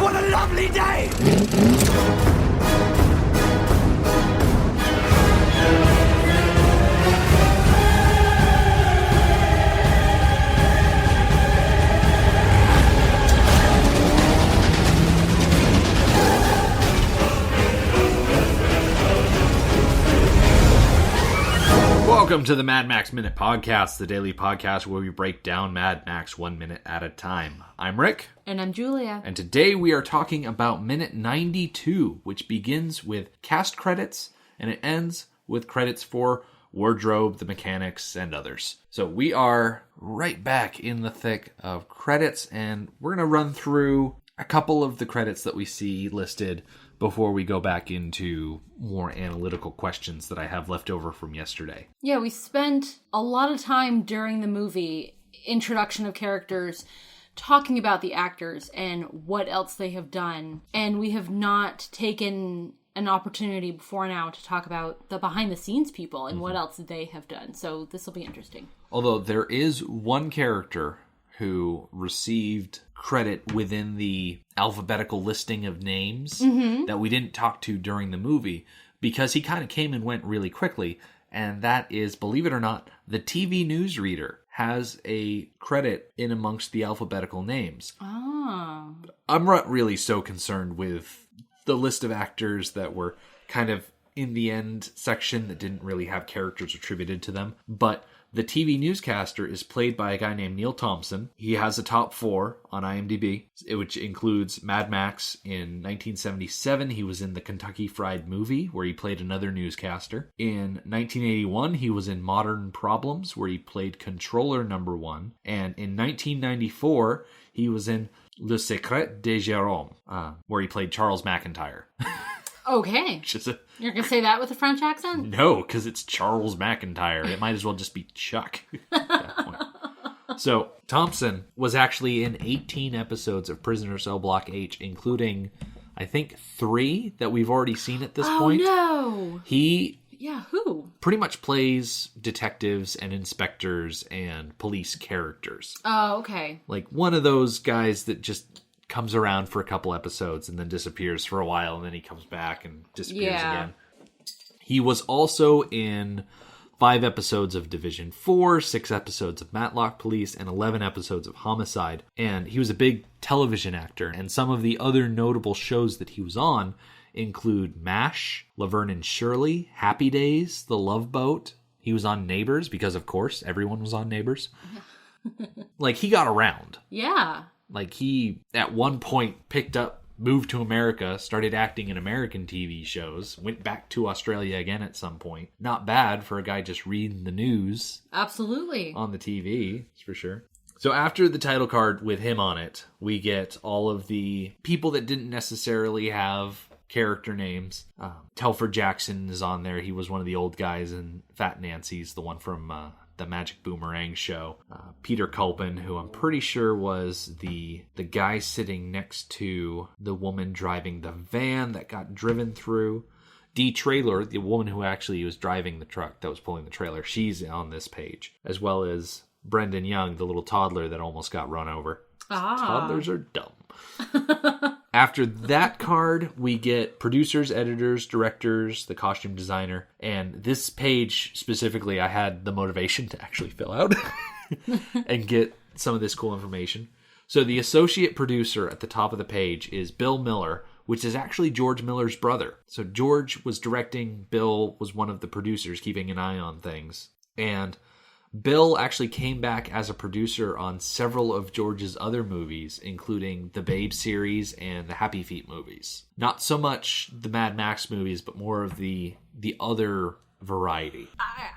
What a lovely day! Welcome to the Mad Max Minute Podcast, the daily podcast where we break down Mad Max 1 minute at a time. I'm Rick. And I'm Julia. And today we are talking about minute 92, which begins with cast credits and it ends with credits for wardrobe, the mechanics, and others. So we are right back in the thick of credits, and we're going to run through a couple of the credits that we see listed before we go back into more analytical questions that I have left over from yesterday. Yeah, we spent a lot of time during the movie, introduction of characters, talking about the actors and what else they have done. And we have not taken an opportunity before now to talk about the behind-the-scenes people and what else they have done. So this will be interesting. Although there is one character who received credit within the alphabetical listing of names that we didn't talk to during the movie because he kind of came and went really quickly. And that is, believe it or not, the TV newsreader has a credit in amongst the alphabetical names. Oh. I'm not really so concerned with the list of actors that were kind of in the end section that didn't really have characters attributed to them, but the TV newscaster is played by a guy named Neil Thompson. He has a top 4 on IMDb, which includes Mad Max in 1977. He was in the Kentucky Fried Movie, where he played another newscaster. In 1981, he was in Modern Problems, where he played Controller Number 1. And in 1994, he was in Le Secret de Jérôme, where he played Charles McIntyre. Okay. You're going to say that with a French accent? No, because it's Charles McIntyre. It might as well just be Chuck at that point. So, Thompson was actually in 18 episodes of Prisoner Cell Block H, including, I think, 3 that we've already seen at this point. Oh, no. Yeah, who? Pretty much plays detectives and inspectors and police characters. Oh, okay. Like one of those guys that just comes around for a couple episodes and then disappears for a while, and then he comes back and disappears again. He was also in 5 episodes of Division 4, 6 episodes of Matlock Police, and 11 episodes of Homicide. And he was a big television actor, and some of the other notable shows that he was on include MASH, Laverne and Shirley, Happy Days, The Love Boat. He was on Neighbors, because of course, everyone was on Neighbors. Like, he got around. Yeah. Like, he, at one point, moved to America, started acting in American TV shows, went back to Australia again at some point. Not bad for a guy just reading the news. Absolutely. On the TV, that's for sure. So after the title card with him on it, we get all of the people that didn't necessarily have character names. Telford Jackson is on there. He was one of the old guys in Fat Nancy's, the one from the Magic Boomerang show. Peter Culpin, who I'm pretty sure was the guy sitting next to the woman driving the van that got driven through. Dee Trailer, the woman who actually was driving the truck that was pulling the trailer, she's on this page. As well as Brendan Young, the little toddler that almost got run over. Toddlers are dumb. After that card, we get producers, editors, directors, the costume designer, and this page specifically I had the motivation to actually fill out and get some of this cool information. So the associate producer at the top of the page is Bill Miller, which is actually George Miller's brother. So George was directing, Bill was one of the producers keeping an eye on things, and Bill actually came back as a producer on several of George's other movies, including the Babe series and the Happy Feet movies. Not so much the Mad Max movies, but more of the other variety.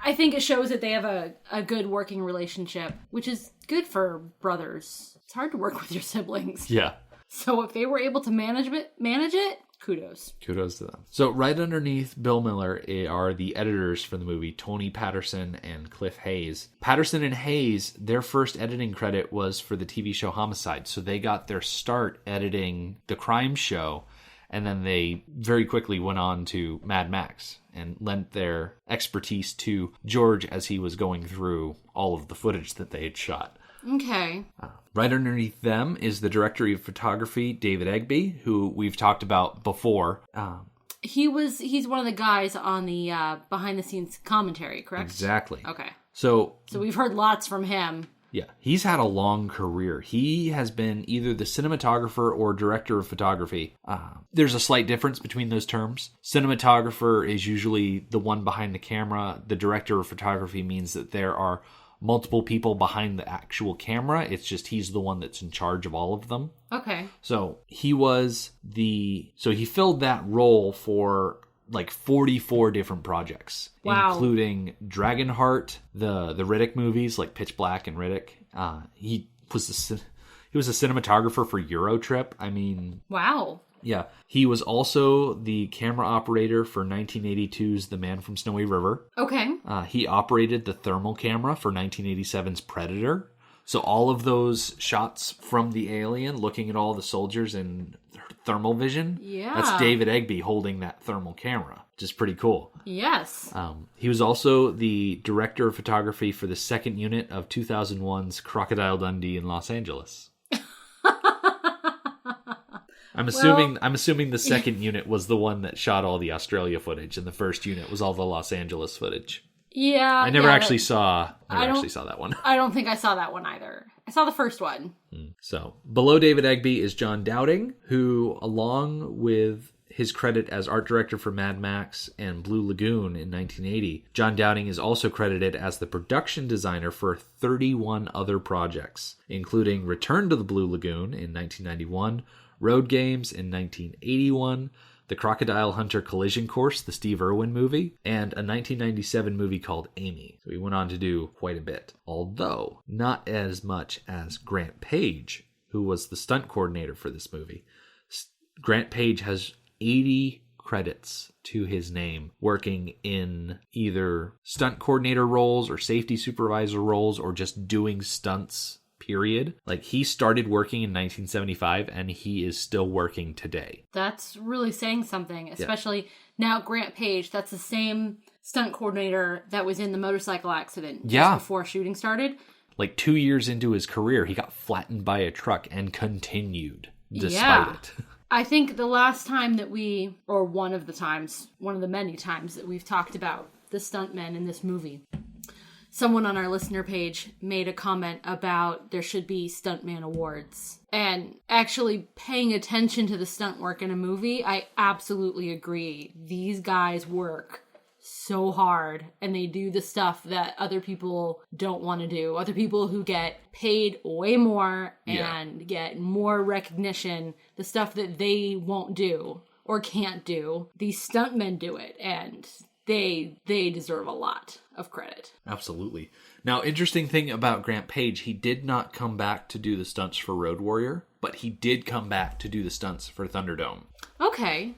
I think it shows that they have a good working relationship, which is good for brothers. It's hard to work with your siblings. Yeah. So if they were able to manage it, kudos. Kudos to them. So right underneath Bill Miller are the editors for the movie, Tony Patterson and Cliff Hayes. Patterson and Hayes, their first editing credit was for the TV show Homicide. So they got their start editing the crime show, and then they very quickly went on to Mad Max and lent their expertise to George as he was going through all of the footage that they had shot. Okay. Right underneath them is the director of photography, David Egby, who we've talked about before. He's one of the guys on the behind the scenes commentary, correct? Exactly. Okay. So we've heard lots from him. Yeah, he's had a long career. He has been either the cinematographer or director of photography. There's a slight difference between those terms. Cinematographer is usually the one behind the camera. The director of photography means that there are multiple people behind the actual camera. It's just he's the one that's in charge of all of them. Okay. So he filled that role for like 44 different projects, wow, including Dragonheart, the Riddick movies like Pitch Black and Riddick. He was a cinematographer for Eurotrip. I mean, wow. Yeah. He was also the camera operator for 1982's The Man from Snowy River. Okay. He operated the thermal camera for 1987's Predator. So all of those shots from the alien looking at all the soldiers in thermal vision, that's David Egby holding that thermal camera, which is pretty cool. Yes. He was also the director of photography for the second unit of 2001's Crocodile Dundee in Los Angeles. I'm assuming the second unit was the one that shot all the Australia footage, and the first unit was all the Los Angeles footage. Yeah, I never actually saw that one. I don't think I saw that one either. I saw the first one. So, below David Egby is John Dowding, who, along with his credit as art director for Mad Max and Blue Lagoon in 1980, John Dowding is also credited as the production designer for 31 other projects, including Return to the Blue Lagoon in 1991, Road Games in 1981, The Crocodile Hunter Collision Course, the Steve Irwin movie, and a 1997 movie called Amy. So he went on to do quite a bit, although not as much as Grant Page, who was the stunt coordinator for this movie. Grant Page has 80 credits to his name, working in either stunt coordinator roles or safety supervisor roles or just doing stunts, period. Like, he started working in 1975 and he is still working today. That's really saying something, especially now Grant Page, that's the same stunt coordinator that was in the motorcycle accident just before shooting started. Like 2 years into his career, he got flattened by a truck and continued despite it. I think the last time that one of the many times that we've talked about the stuntmen in this movie, someone on our listener page made a comment about there should be stuntman awards. And actually paying attention to the stunt work in a movie, I absolutely agree. These guys work so hard and they do the stuff that other people don't want to do. Other people who get paid way more and get more recognition, the stuff that they won't do or can't do, these stuntmen do it, and they deserve a lot of credit. Absolutely. Now, interesting thing about Grant Page, he did not come back to do the stunts for Road Warrior, but he did come back to do the stunts for Thunderdome. Okay.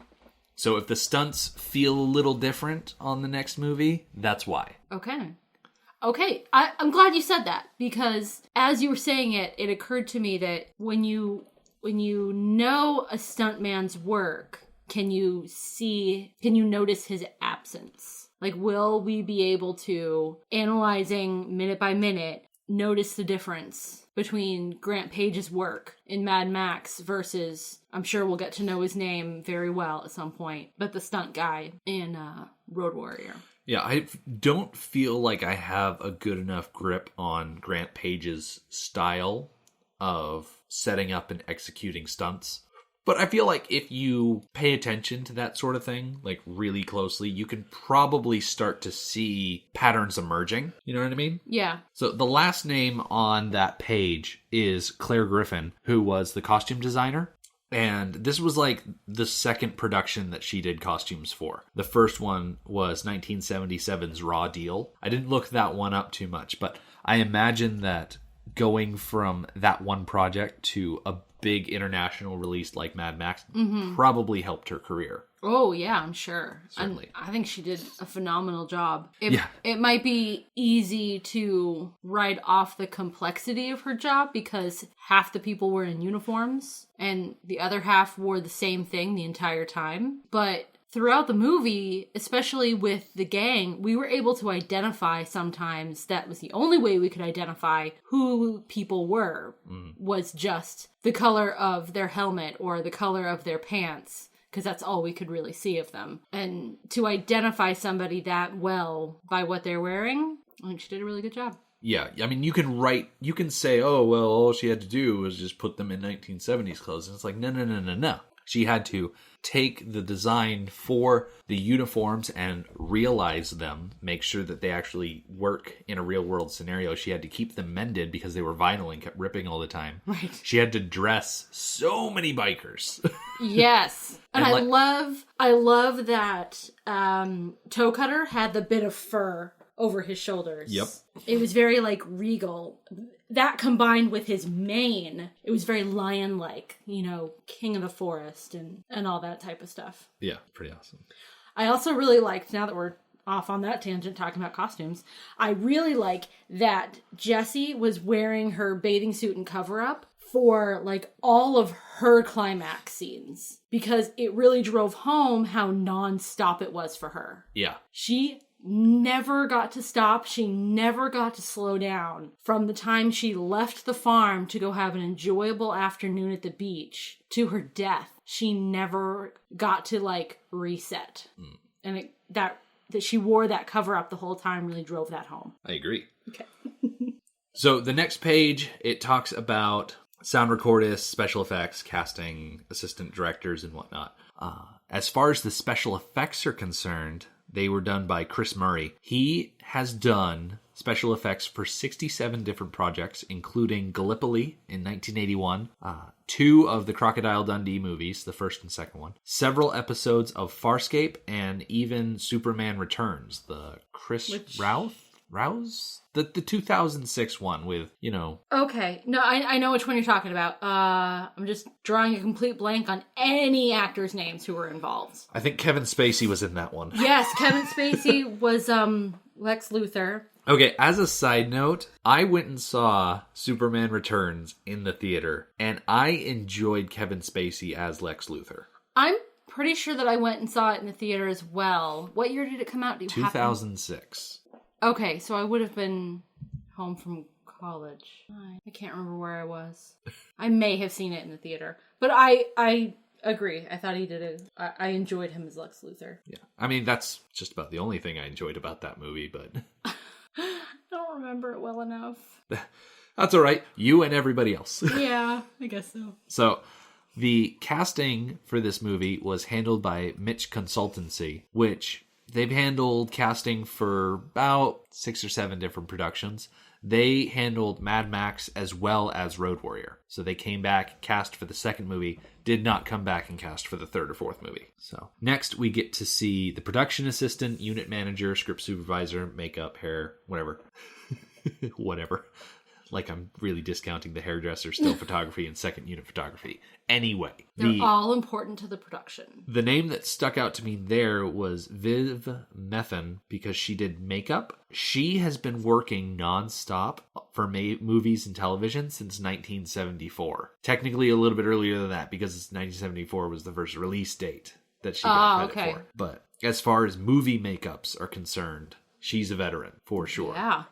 So if the stunts feel a little different on the next movie, that's why. Okay. I'm glad you said that, because as you were saying it, it occurred to me that when you know a stuntman's work, can you notice his absence? Like, will we be able to, analyzing minute by minute, notice the difference between Grant Page's work in Mad Max versus, I'm sure we'll get to know his name very well at some point, but the stunt guy in Road Warrior? Yeah, I don't feel like I have a good enough grip on Grant Page's style of setting up and executing stunts. But I feel like if you pay attention to that sort of thing, like really closely, you can probably start to see patterns emerging. You know what I mean? Yeah. So the last name on that page is Claire Griffin, who was the costume designer. And this was like the second production that she did costumes for. The first one was 1977's Raw Deal. I didn't look that one up too much, but I imagine that going from that one project to a big international release like Mad Max probably helped her career. Oh, yeah, I'm sure. Certainly. I think she did a phenomenal job. It might be easy to write off the complexity of her job because half the people were in uniforms and the other half wore the same thing the entire time. But throughout the movie, especially with the gang, we were able to identify sometimes, that was the only way we could identify who people were, was just the color of their helmet or the color of their pants, because that's all we could really see of them. And to identify somebody that well by what they're wearing, I think she did a really good job. Yeah, I mean, you can say, oh, well, all she had to do was just put them in 1970s clothes. And it's like, no. She had to take the design for the uniforms and realize them, make sure that they actually work in a real world scenario. She had to keep them mended because they were vinyl and kept ripping all the time. Right. She had to dress so many bikers. Yes. And I love that Toe Cutter had the bit of fur over his shoulders. Yep. It was very, regal. That combined with his mane, it was very lion-like, king of the forest and all that type of stuff. Yeah, pretty awesome. I also really liked, now that we're off on that tangent talking about costumes, I really like that Jessie was wearing her bathing suit and cover-up for, all of her climax scenes. Because it really drove home how non-stop it was for her. Yeah. She never got to stop. She never got to slow down. From the time she left the farm to go have an enjoyable afternoon at the beach to her death, she never got to reset. And that she wore that cover up the whole time really drove that home. I agree. Okay. So the next page, it talks about sound recordists, special effects, casting, assistant directors, and whatnot. As far as the special effects are concerned, they were done by Chris Murray. He has done special effects for 67 different projects, including Gallipoli in 1981, 2 of the Crocodile Dundee movies, the first and second one, several episodes of Farscape, and even Superman Returns, the Rouse? The 2006 one with, Okay. No, I know which one you're talking about. I'm just drawing a complete blank on any actors' names who were involved. I think Kevin Spacey was in that one. Yes, Kevin Spacey was Lex Luthor. Okay, as a side note, I went and saw Superman Returns in the theater, and I enjoyed Kevin Spacey as Lex Luthor. I'm pretty sure that I went and saw it in the theater as well. What year did it come out? 2006. Okay, so I would have been home from college. I can't remember where I was. I may have seen it in the theater. But I agree. I thought he did I enjoyed him as Lex Luthor. Yeah. I mean, that's just about the only thing I enjoyed about that movie, but I don't remember it well enough. That's all right. You and everybody else. Yeah, I guess so. So, the casting for this movie was handled by Mitch Consultancy, which they've handled casting for about 6 or 7 different productions. They handled Mad Max as well as Road Warrior. So they came back, cast for the second movie, did not come back and cast for the third or fourth movie. So next we get to see the production assistant, unit manager, script supervisor, makeup, hair, whatever. Whatever. Like I'm really discounting the hairdresser, still photography, and second unit photography. Anyway. They're all important to the production. The name that stuck out to me there was Viv Methan because she did makeup. She has been working nonstop for movies and television since 1974. Technically a little bit earlier than that because 1974 was the first release date that she got credit for. But as far as movie makeups are concerned, she's a veteran for sure. Yeah.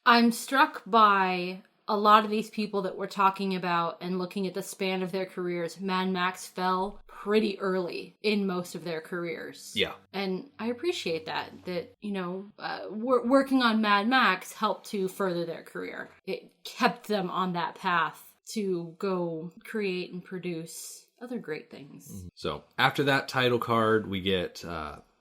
I'm struck by a lot of these people that we're talking about and looking at the span of their careers. Mad Max fell pretty early in most of their careers. Yeah. And I appreciate that, working on Mad Max helped to further their career. It kept them on that path to go create and produce other great things. So after that title card, we get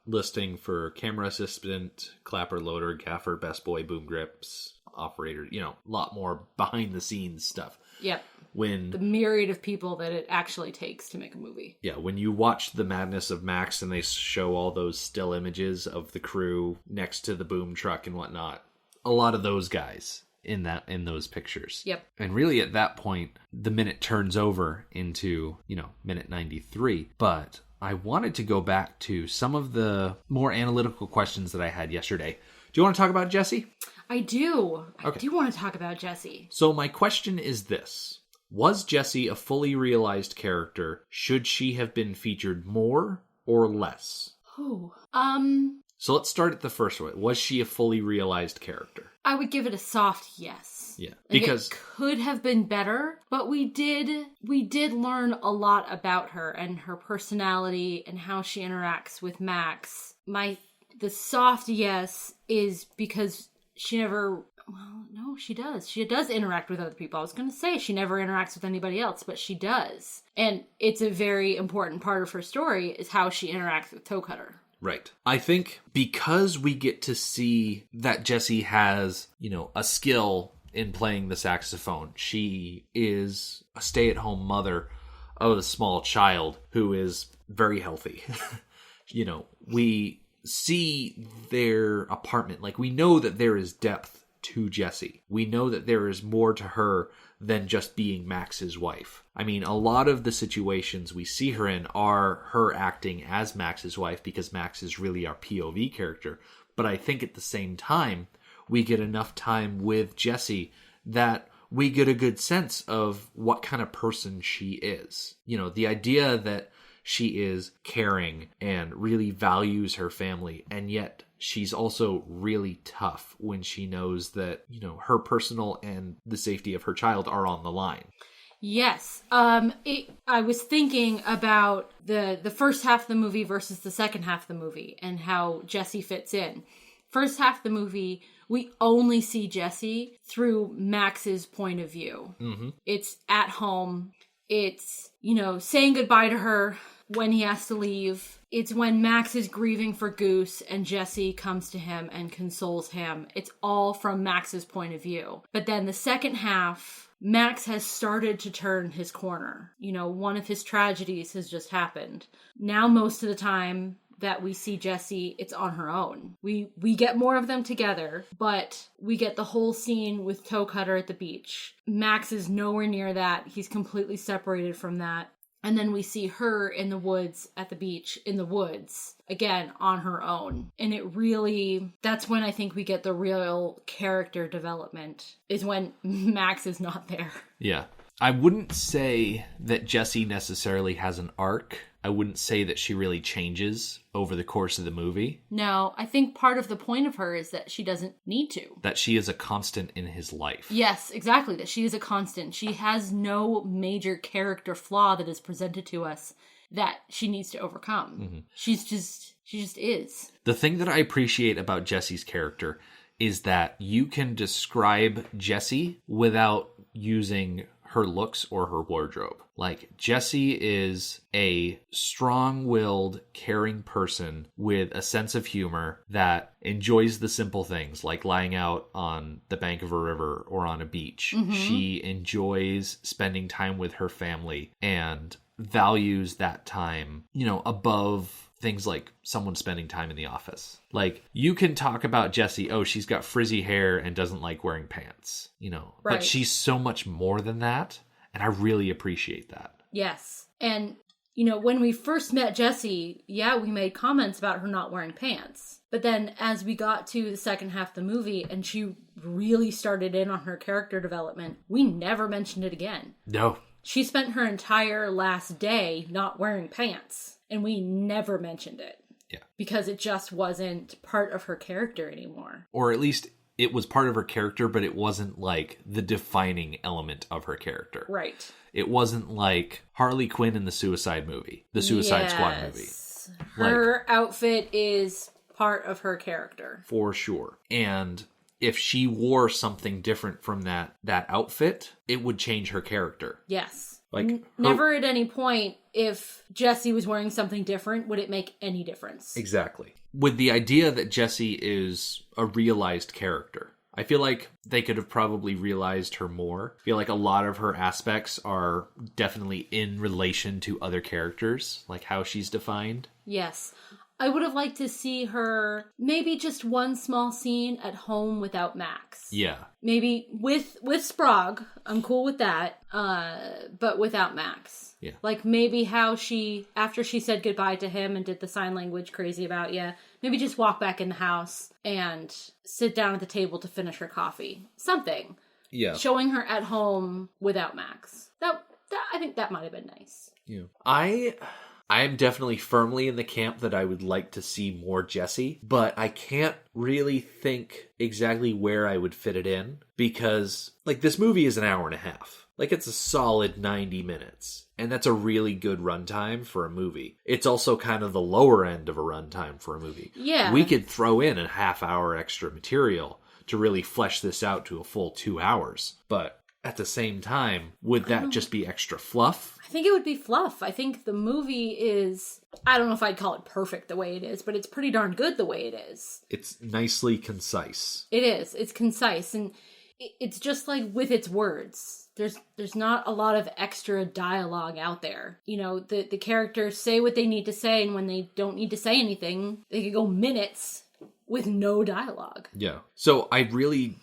listing for camera assistant, clapper, loader, gaffer, best boy, boom grips, operator, a lot more behind the scenes stuff. Yep. When the myriad of people that it actually takes to make a movie. Yeah, when you watch The Madness of Max and they show all those still images of the crew next to the boom truck and whatnot, a lot of those guys in those pictures. Yep. And really at that point, the minute turns over into, minute 93. But I wanted to go back to some of the more analytical questions that I had yesterday. Do you want to talk about Jessie? I do. Okay. I do want to talk about Jessie. So my question is this. Was Jessie a fully realized character? Should she have been featured more? or less? Ooh. So let's start at the first one. Was she a fully realized character? I would give it a soft yes. Yeah. Like, Because it could have been better, but we did learn a lot about her and her personality and how she interacts with Max. The soft yes is because she never... Well, no, she does. She does interact with other people. I was going to say she never interacts with anybody else, but she does. And it's a very important part of her story is how she interacts with Toe Cutter. Right. I think because we get to see that Jessie has, a skill in playing the saxophone. She is a stay-at-home mother of a small child who is very healthy. We see their apartment. Like, we know that there is depth to Jessie. We know that there is more to her than just being Max's wife. I mean, a lot of the situations we see her in are her acting as Max's wife because Max is really our POV character. But I think at the same time, we get enough time with Jessie that we get a good sense of what kind of person she is. The idea that she is caring and really values her family, and yet she's also really tough when she knows that, her personal and the safety of her child are on the line. Yes. I was thinking about the first half of the movie versus the second half of the movie and how Jessie fits in. First half of the movie, we only see Jessie through Max's point of view. Mm-hmm. It's at home. It's, saying goodbye to her when he has to leave. It's when Max is grieving for Goose and Jessie comes to him and consoles him. It's all from Max's point of view. But then the second half, Max has started to turn his corner. One of his tragedies has just happened. Now, most of the time that we see Jessie, it's on her own. We get more of them together, but we get the whole scene with Toe Cutter at the beach. Max is nowhere near that. He's completely separated from that. And then we see her in the woods at the beach, in the woods, again, on her own. And it really, that's when I think we get the real character development, is when Max is not there. Yeah. I wouldn't say that Jessie necessarily has an arc. I wouldn't say that she really changes over the course of the movie. No, I think part of the point of her is that she doesn't need to. That she is a constant in his life. Yes, exactly. That she is a constant. She has no major character flaw that is presented to us that she needs to overcome. Mm-hmm. She just is. The thing that I appreciate about Jessie's character is that you can describe Jessie without using her looks or her wardrobe. Like, Jessie is a strong-willed, caring person with a sense of humor that enjoys the simple things, like lying out on the bank of a river or on a beach. Mm-hmm. She enjoys spending time with her family and values that time, above things like someone spending time in the office. Like, you can talk about Jessie, she's got frizzy hair and doesn't like wearing pants, Right. But she's so much more than that, and I really appreciate that. Yes. And, when we first met Jessie, we made comments about her not wearing pants. But then as we got to the second half of the movie and she really started in on her character development, we never mentioned it again. No. She spent her entire last day not wearing pants. And we never mentioned it. Yeah. Because it just wasn't part of her character anymore. Or at least it was part of her character, but it wasn't like the defining element of her character. Right. It wasn't like Harley Quinn in the Suicide Squad movie. Her outfit is part of her character. For sure. And if she wore something different from that outfit, it would change her character. Yes. Like, never at any point, if Jessie was wearing something different, would it make any difference. Exactly. With the idea that Jessie is a realized character, I feel like they could have probably realized her more. I feel like a lot of her aspects are definitely in relation to other characters, like how she's defined. Yes. I would have liked to see her maybe just one small scene at home without Max. Yeah. Maybe with Sprague. I'm cool with that. But without Max. Yeah. Like maybe how she, after she said goodbye to him and did the sign language crazy about you, maybe just walk back in the house and sit down at the table to finish her coffee. Something. Yeah. Showing her at I'm definitely firmly in the camp that I would like to see more Jessie, but I can't really think exactly where I would fit it in because, like, this movie is an hour and a half. Like, it's a solid 90 minutes. And that's a really good runtime for a movie. It's also kind of the lower end of a runtime for a movie. Yeah. We could throw in a half hour extra material to really flesh this out to a full 2 hours. But at the same time, would that just be extra fluff? I think it would be fluff. I think the movie is, I don't know if I'd call it perfect the way it is, but it's pretty darn good the way it is. It's nicely concise. It is. It's concise. And it's just like with its words. There's not a lot of extra dialogue out there. You know, the characters say what they need to say, and when they don't need to say anything, they could go minutes with no dialogue. Yeah. So I really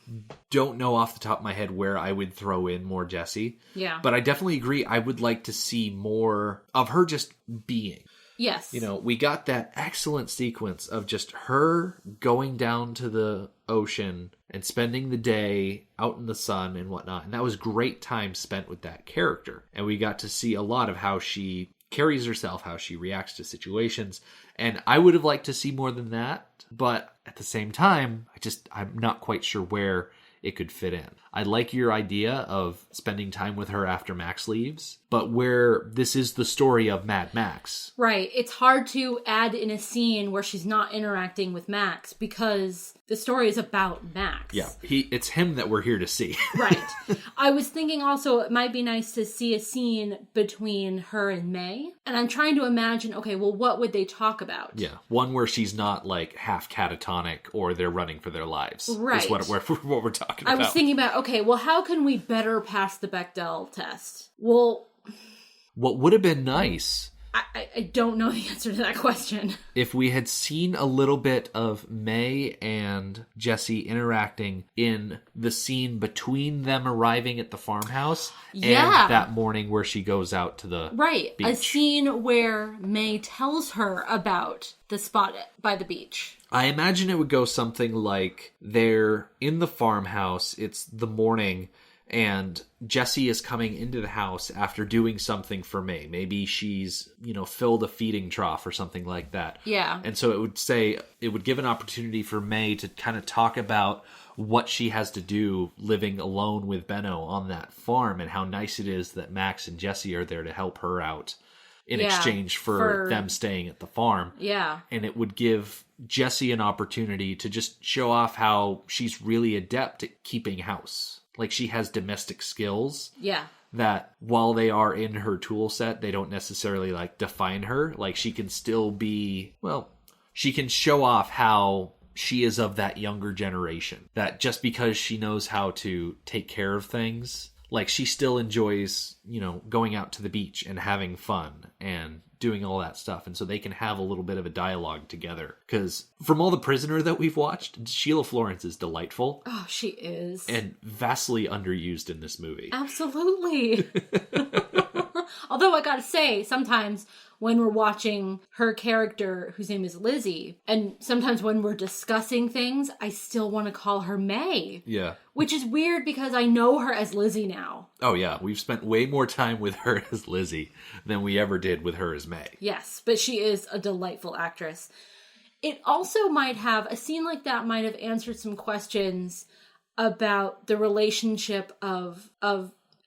don't know off the top of my head where I would throw in more Jessie. Yeah. But I definitely agree. I would like to see more of her just being. Yes. You know, we got that excellent sequence of just her going down to the ocean and spending the day out in the sun and whatnot. And that was great time spent with that character. And we got to see a lot of how she carries herself, how she reacts to situations. And I would have liked to see more than that. But at the same time, I'm not quite sure where it could fit in. I like your idea of spending time with her after Max leaves, but where this is the story of Mad Max. Right. It's hard to add in a scene where she's not interacting with Max because the story is about Max. Yeah, it's him that we're here to see. Right. I was thinking also it might be nice to see a scene between her and May. And I'm trying to imagine, okay, well, what would they talk about? Yeah, one where she's not like half catatonic or they're running for their lives. Right. Is what we're talking about. I was thinking about, okay, well, how can we better pass the Bechdel test? Well, what would have been nice... I don't know the answer to that question. If we had seen a little bit of May and Jessie interacting in the scene between them arriving at the farmhouse and that morning where she goes out to the beach. A scene where May tells her about the spot by the beach. I imagine it would go something like they're in the farmhouse, it's the morning, and Jessie is coming into the house after doing something for May. Maybe she's, filled a feeding trough or something like that. Yeah. And so it would give an opportunity for May to kind of talk about what she has to do living alone with Benno on that farm and how nice it is that Max and Jessie are there to help her out in exchange for them staying at the farm. Yeah. And it would give Jessie an opportunity to just show off how she's really adept at keeping house. Like, she has domestic skills. Yeah. That while they are in her tool set, they don't necessarily, define her. Like, she can still be... Well, she can show off how she is of that younger generation. That just because she knows how to take care of things... Like, she still enjoys, going out to the beach and having fun and doing all that stuff. And so they can have a little bit of a dialogue together. Because from all the Prisoner that we've watched, Sheila Florence is delightful. Oh, she is. And vastly underused in this movie. Absolutely. Although I gotta say, sometimes when we're watching her character, whose name is Lizzie, and sometimes when we're discussing things, I still want to call her May. Yeah. Which is weird because I know her as Lizzie now. Oh yeah, we've spent way more time with her as Lizzie than we ever did with her as May. Yes, but she is a delightful actress. It also might have, a scene like that might have answered some questions about the relationship of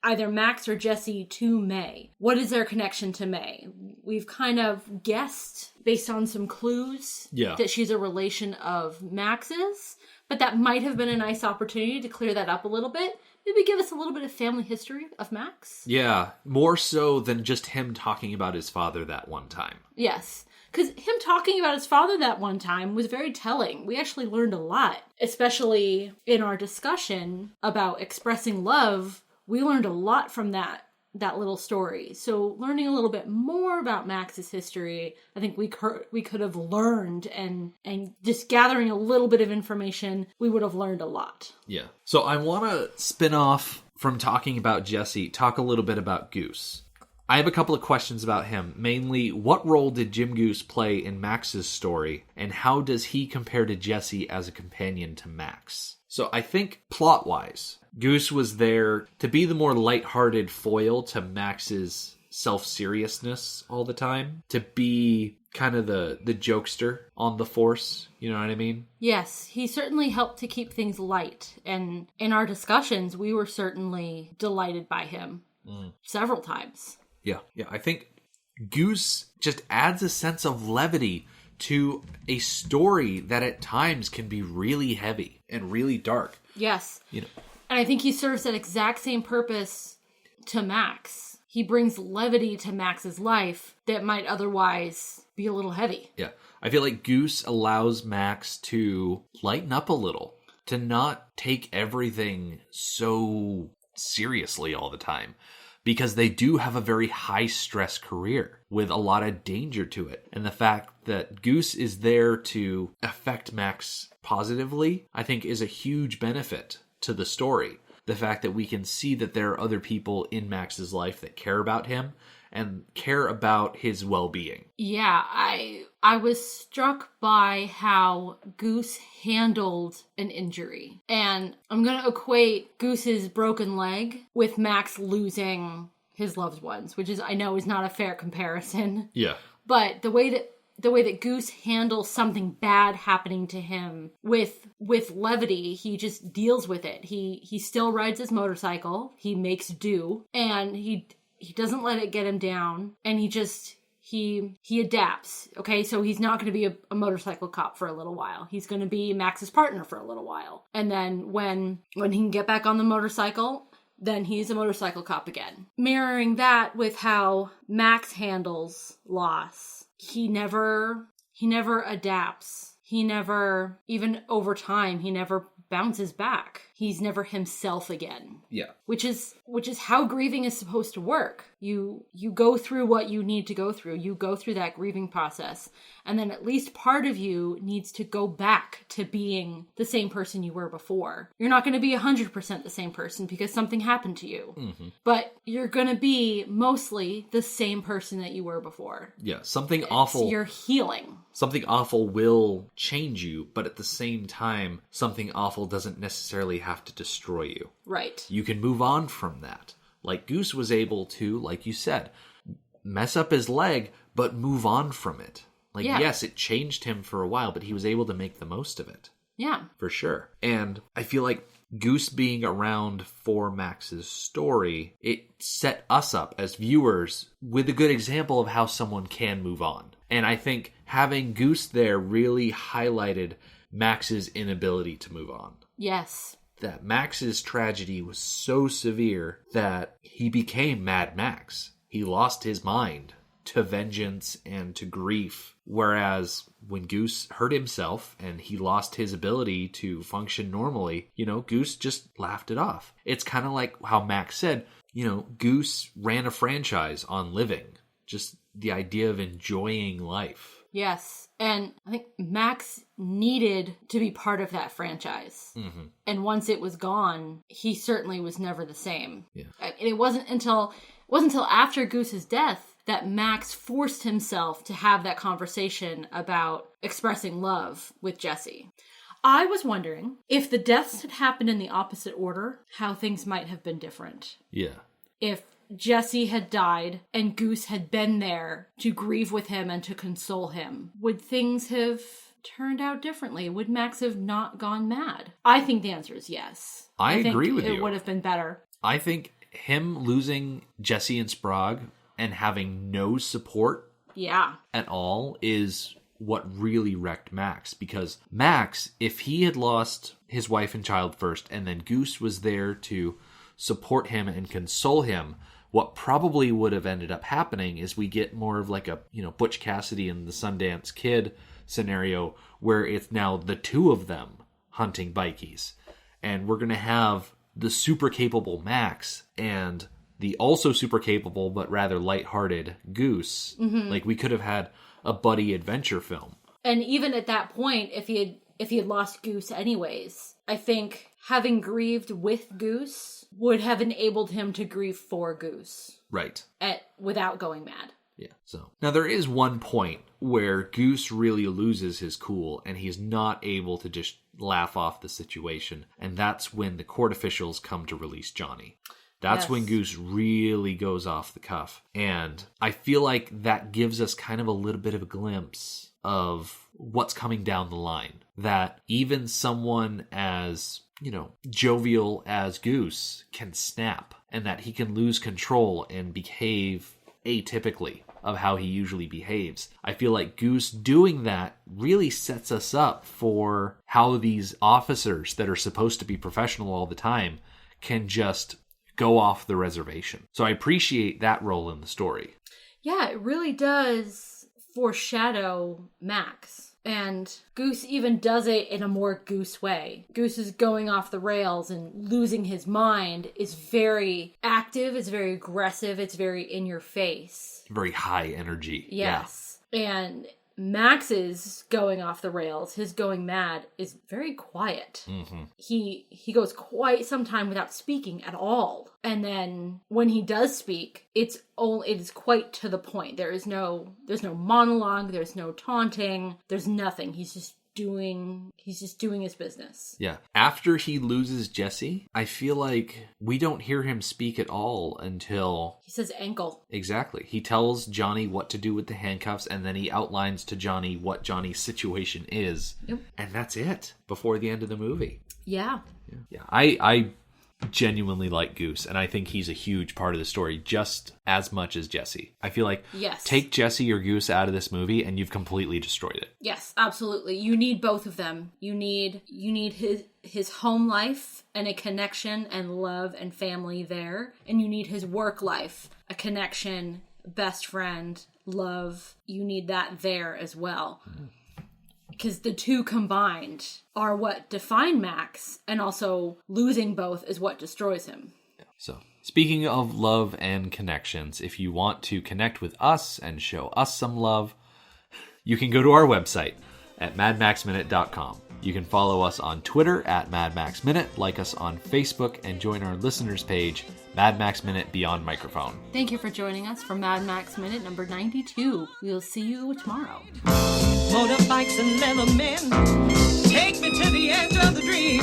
either Max or Jessie to May. What is their connection to May? We've kind of guessed, based on some clues, that she's a relation of Max's, but that might have been a nice opportunity to clear that up a little bit. Maybe give us a little bit of family history of Max. Yeah, more so than just him talking about his father that one time. Yes. Because him talking about his father that one time was very telling. We actually learned a lot, especially in our discussion about expressing love. We learned a lot from that little story. So learning a little bit more about Max's history, I think we could have learned, and just gathering a little bit of information, we would have learned a lot. Yeah. So I want to spin off from talking about Jessie, talk a little bit about Goose. I have a couple of questions about him. Mainly, what role did Jim Goose play in Max's story, and how does he compare to Jessie as a companion to Max? So I think plot-wise, Goose was there to be the more lighthearted foil to Max's self-seriousness all the time, to be kind of the jokester on the force, you know what I mean? Yes, he certainly helped to keep things light, and in our discussions, we were certainly delighted by him several times. Yeah, I think Goose just adds a sense of levity to a story that at times can be really heavy and really dark. Yes. You know. And I think he serves that exact same purpose to Max. He brings levity to Max's life that might otherwise be a little heavy. Yeah. I feel like Goose allows Max to lighten up a little, to not take everything so seriously all the time, because they do have a very high-stress career with a lot of danger to it. And the fact that Goose is there to affect Max positively, I think, is a huge benefit to the story. The fact that we can see that there are other people in Max's life that care about him and care about his well-being. Yeah, I was struck by how Goose handled an injury. And I'm going to equate Goose's broken leg with Max losing his loved ones, which I know is not a fair comparison. Yeah. But the way that Goose handles something bad happening to him with levity, he just deals with it. He still rides his motorcycle, he makes do, and he doesn't let it get him down, and he adapts. Okay, so he's not going to be a motorcycle cop for a little while. He's going to be Max's partner for a little while. And then when he can get back on the motorcycle, then he's a motorcycle cop again. Mirroring that with how Max handles loss. He never adapts. He never, even over time, he never bounces back. He's never himself again. Yeah. Which is how grieving is supposed to work. You go through what you need to go through. You go through that grieving process. And then at least part of you needs to go back to being the same person you were before. You're not going to be 100% the same person because something happened to you. Mm-hmm. But you're going to be mostly the same person that you were before. Yeah, something awful. You're healing. Something awful will change you, but at the same time, something awful doesn't necessarily have to destroy you. Right. You can move on from that. Like Goose was able to, like you said, mess up his leg, but move on from it. Like, yes, it changed him for a while, but he was able to make the most of it. Yeah. For sure. And I feel like Goose being around for Max's story, it set us up as viewers with a good example of how someone can move on. And I think having Goose there really highlighted Max's inability to move on. Yes. That Max's tragedy was so severe that he became Mad Max. He lost his mind to vengeance and to grief. Whereas when Goose hurt himself and he lost his ability to function normally, Goose just laughed it off. It's kind of like how Max said, Goose ran a franchise on living. Just the idea of enjoying life. Yes. And I think Max needed to be part of that franchise. Mm-hmm. And once it was gone, he certainly was never the same. Yeah. And it wasn't until after Goose's death that Max forced himself to have that conversation about expressing love with Jessie. I was wondering if the deaths had happened in the opposite order, how things might have been different. Yeah. If Jessie had died and Goose had been there to grieve with him and to console him, would things have turned out differently? Would Max have not gone mad? I think the answer is yes. I agree with you. It would have been better. I think him losing Jessie and Sprague and having no support at all is what really wrecked Max. Because Max, if he had lost his wife and child first and then Goose was there to support him and console him, what probably would have ended up happening is we get more of like a, Butch Cassidy and the Sundance Kid scenario where it's now the two of them hunting bikies. And we're going to have the super capable Max and the also super capable but rather lighthearted Goose. Mm-hmm. Like we could have had a buddy adventure film. And even at that point, if he had lost Goose anyways, I think having grieved with Goose would have enabled him to grieve for Goose. Right. Without going mad. Yeah. So now there is one point where Goose really loses his cool and he's not able to just laugh off the situation. And that's when the court officials come to release Johnny. That's Yes. when Goose really goes off the cuff. And I feel like that gives us kind of a little bit of a glimpse of what's coming down the line. That even someone as, jovial as Goose can snap, and that he can lose control and behave atypically of how he usually behaves. I feel like Goose doing that really sets us up for how these officers that are supposed to be professional all the time can just go off the reservation. So I appreciate that role in the story. Yeah, it really does foreshadow Max. And Goose even does it in a more Goose way. Goose is going off the rails and losing his mind is very active, it's very aggressive, it's very in your face. Very high energy. Yes. Yeah. And Max's going off the rails, his going mad, is very quiet. Mm-hmm. He goes quite some time without speaking at all. And then when he does speak, it is quite to the point. There's no monologue, there's no taunting, there's nothing. He's just doing his business. Yeah. After he loses Jessie, I feel like we don't hear him speak at all until... He says ankle. Exactly. He tells Johnny what to do with the handcuffs, and then he outlines to Johnny what Johnny's situation is. Yep. And that's it before the end of the movie. Yeah. Yeah. I genuinely like Goose, and I think he's a huge part of the story just as much as Jessie. I feel like take Jessie or Goose out of this movie and you've completely destroyed it. Yes, absolutely. You need both of them. You need his home life and a connection and love and family there, and you need his work life, a connection, best friend, love. You need that there as well. Because the two combined are what define Max, and also losing both is what destroys him. So, speaking of love and connections, if you want to connect with us and show us some love, you can go to our website at madmaxminute.com. You can follow us on Twitter at madmaxminute, like us on Facebook, and join our listeners page, Mad Max Minute Beyond Microphone. Thank you for joining us for Mad Max Minute number 92. We'll see you tomorrow. Motorbikes and leather men take me to the edge of the dream.